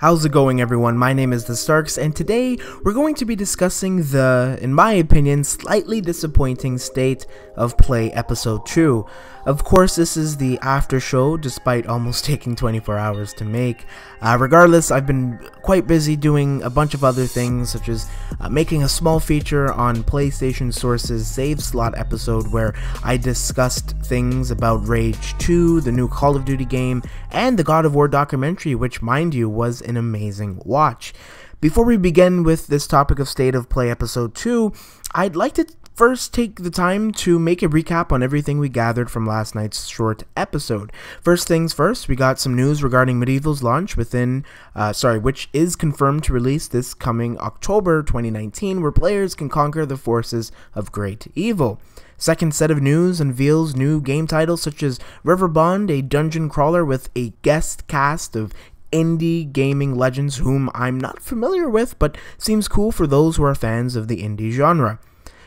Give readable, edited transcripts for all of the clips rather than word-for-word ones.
How's it going, everyone? My name is TheStarkz, and today we're going to be discussing the, in my opinion, slightly disappointing State of Play Episode 2. Of course, this is the after show, despite almost taking 24 hours to make. Regardless, I've been quite busy doing a bunch of other things, such as making a small feature on PlayStation Source's Save Slot episode where I discussed things about Rage 2, the new Call of Duty game, and the God of War documentary, which, mind you, was an amazing watch. Before we begin with this topic of State of Play Episode 2, I'd like to first take the time to make a recap on everything we gathered from last night's short episode. First things first, we got some news regarding Medieval's launch which is confirmed to release this coming October 2019, where players can conquer the forces of great evil. Second set of news unveils new game titles such as Riverbond, a dungeon crawler with a guest cast of indie gaming legends whom I'm not familiar with, but seems cool for those who are fans of the indie genre.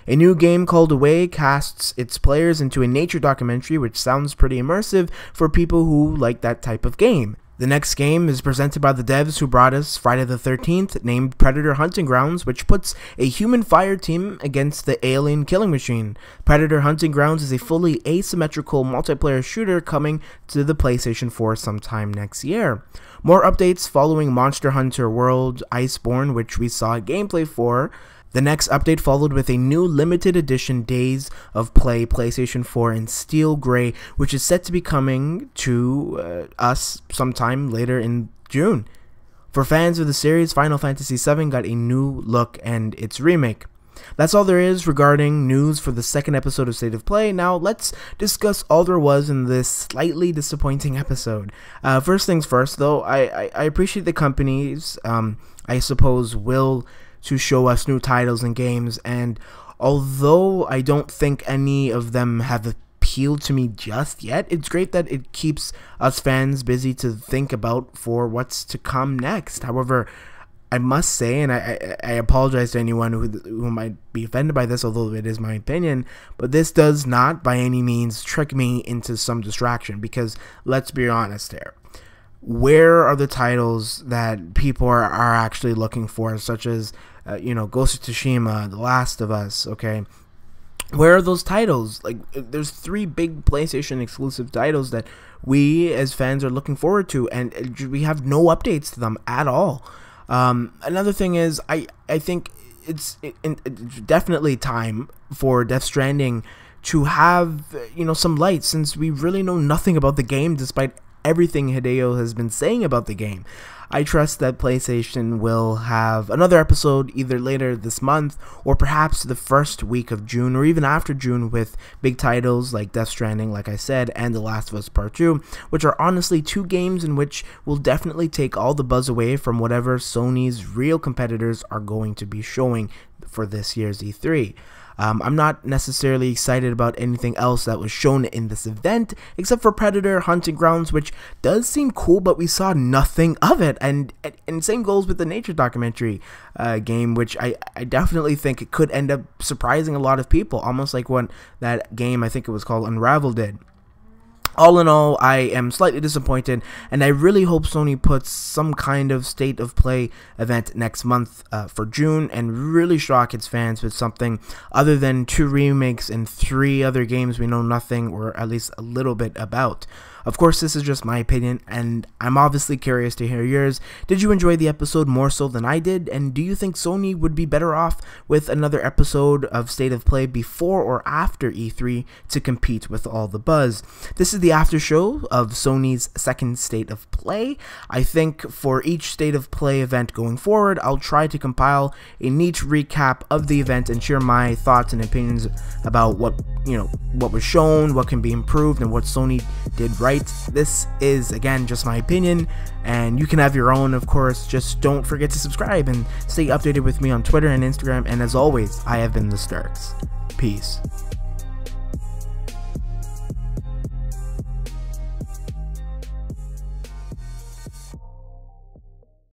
A new game called Away casts its players into a nature documentary, which sounds pretty immersive for people who like that type of game. The next game is presented by the devs who brought us Friday the 13th, named Predator Hunting Grounds, which puts a human fire team against the alien killing machine. Predator Hunting Grounds is a fully asymmetrical multiplayer shooter coming to the PlayStation 4 sometime next year. More updates following Monster Hunter World Iceborne, which we saw gameplay for. The next update followed with a new limited edition Days of Play PlayStation 4 in Steel Grey, which is set to be coming to us sometime later in June. For fans of the series, Final Fantasy VII got a new look and its remake. That's all there is regarding news for the second episode of State of Play. Now let's discuss all there was in this slightly disappointing episode. First things first, though, I appreciate the companies, I suppose, will to show us new titles and games, and although I don't think any of them have appealed to me just yet, it's great that it keeps us fans busy to think about for what's to come next. However, I must say, and I apologize to anyone who might be offended by this, although it is my opinion, but this does not by any means trick me into some distraction, because let's be honest here. Where are the titles that people are actually looking for, such as, Ghost of Tsushima, The Last of Us, okay? Where are those titles? Like, there's 3 big PlayStation exclusive titles that we as fans are looking forward to, and we have no updates to them at all. Another thing is, I think it's definitely time for Death Stranding to have, some light, since we really know nothing about the game despite everything Hideo has been saying about the game. I trust that PlayStation will have another episode either later this month or perhaps the first week of June, or even after June, with big titles like Death Stranding, like I said, and The Last of Us Part 2, which are honestly 2 games in which will definitely take all the buzz away from whatever Sony's real competitors are going to be showing for this year's E3. I'm not necessarily excited about anything else that was shown in this event, except for Predator Hunting Grounds, which does seem cool, but we saw nothing of it. And same goes with the nature documentary game, which I definitely think it could end up surprising a lot of people, almost like when that game, I think it was called Unravel, did. All in all, I am slightly disappointed, and I really hope Sony puts some kind of State of Play event next month for June, and really shock its fans with something other than 2 remakes and 3 other games we know nothing or at least a little bit about. Of course, this is just my opinion, and I'm obviously curious to hear yours. Did you enjoy the episode more so than I did, and do you think Sony would be better off with another episode of State of Play before or after E3 to compete with all the buzz? This is the after show of Sony's second State of Play. I think for each State of Play event going forward, I'll try to compile a neat recap of the event and share my thoughts and opinions about what was shown, what can be improved, and what Sony did right. This is, again, just my opinion, and you can have your own, of course. Just don't forget to subscribe and stay updated with me on Twitter and Instagram, and as always, I have been TheStarkz. Peace.